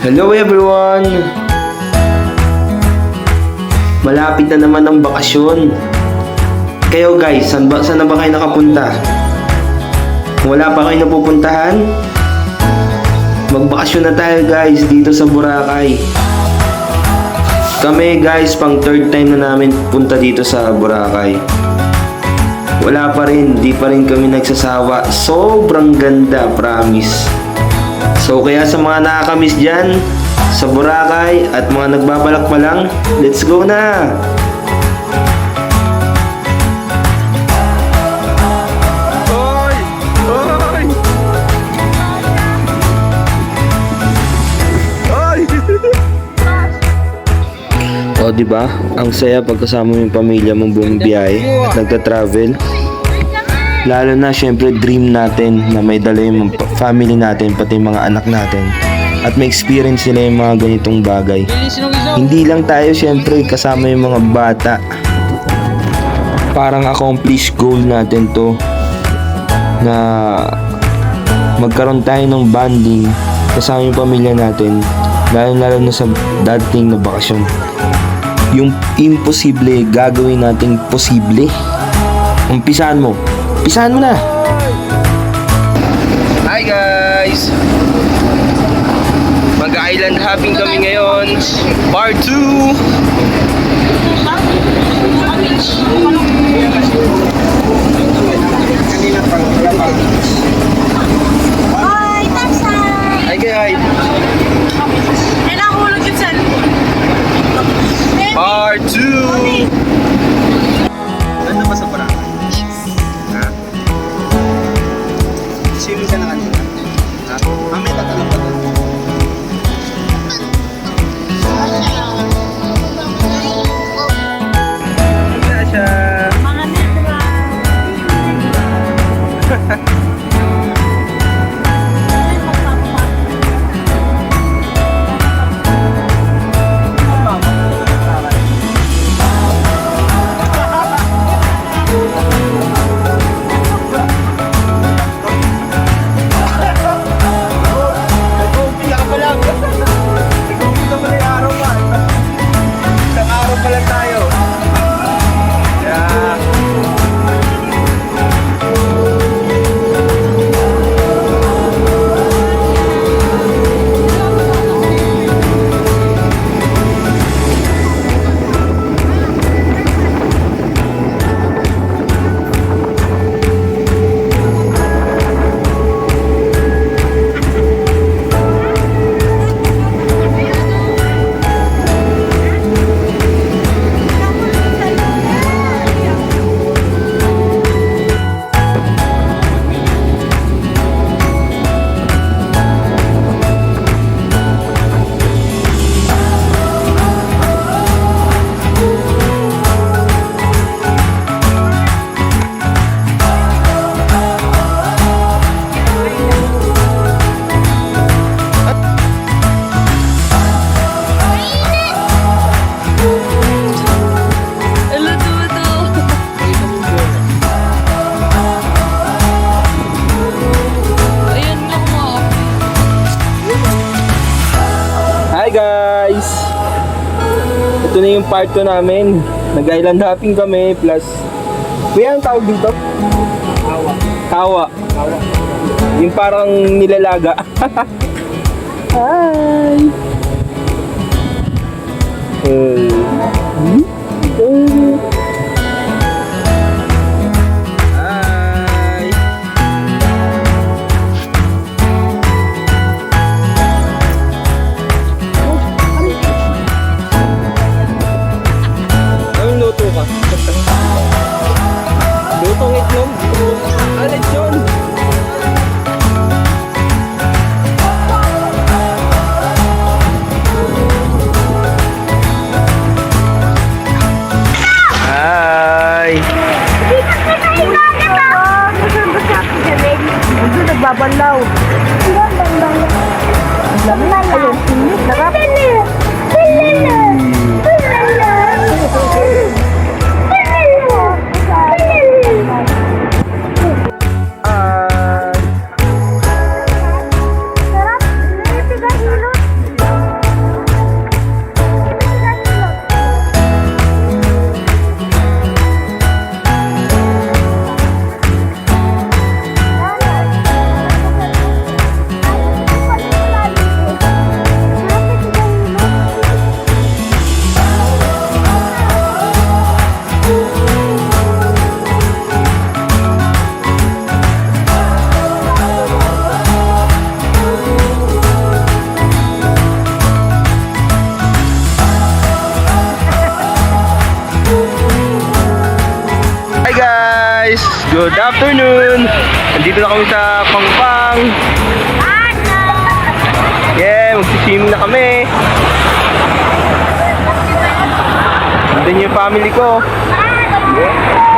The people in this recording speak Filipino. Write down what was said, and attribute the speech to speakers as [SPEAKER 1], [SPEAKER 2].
[SPEAKER 1] Hello everyone! Malapit na naman ang bakasyon. Kayo guys, saan na ba kayo nakapunta? Wala pa kayo napupuntahan? Magbakasyon na tayo guys dito sa Boracay. Kami guys, pang third time na namin punta dito sa Boracay. Wala pa rin, di pa rin kami nagsasawa. Sobrang ganda, promise. So kaya sa mga nakakamiss dyan sa Boracay at mga nagbabalak pa lang, let's go na!
[SPEAKER 2] Oy! Oy! Oy!
[SPEAKER 1] O diba? Ang saya pagkasama mo yung pamilya mong bumibiyahe at nagta-travel. Lalo na syempre dream natin na may dala yung family natin pati mga anak natin at may experience nila yung mga ganitong bagay. Hindi lang tayo syempre kasama yung mga bata. Parang accomplished goal natin to na magkaroon tayo ng bonding kasama yung pamilya natin, lalo na sa dating na bakasyon. Yung imposible gagawin nating posible. Umpisahan mo na. Hi guys! Mag-island hopping kami ngayon. Part 2!
[SPEAKER 3] Hoy, Tapsan!
[SPEAKER 1] Hi guys!
[SPEAKER 3] Kailangan hulog yung cellphone.
[SPEAKER 1] Part 2!
[SPEAKER 2] Ganda ba sa Boracay? Ha? Swimming ka na kanina? Ha? Mamaya tatalong ka doon. Wala siya.
[SPEAKER 3] Mga nitra.
[SPEAKER 2] Nag-umpisa ka pa lang. Nag-umpisa pa lang yung araw pa. Isang araw pa lang tayo. Yeah.
[SPEAKER 3] Hello, Tuto. Ayan nga mo.
[SPEAKER 1] Hi guys! Ito na yung part 2 namin. Nag-island hopping kami plus... Kuya, ang tawag dito? Kawa. Yung parang nilalaga. Hi! Hi! Anong luto ka? Lutong itlog? Alit yun!
[SPEAKER 2] Good afternoon! Nandito na kami sa Pangpang. Yeah, magsiswimming na kami. Nandun yung family ko. Yeah.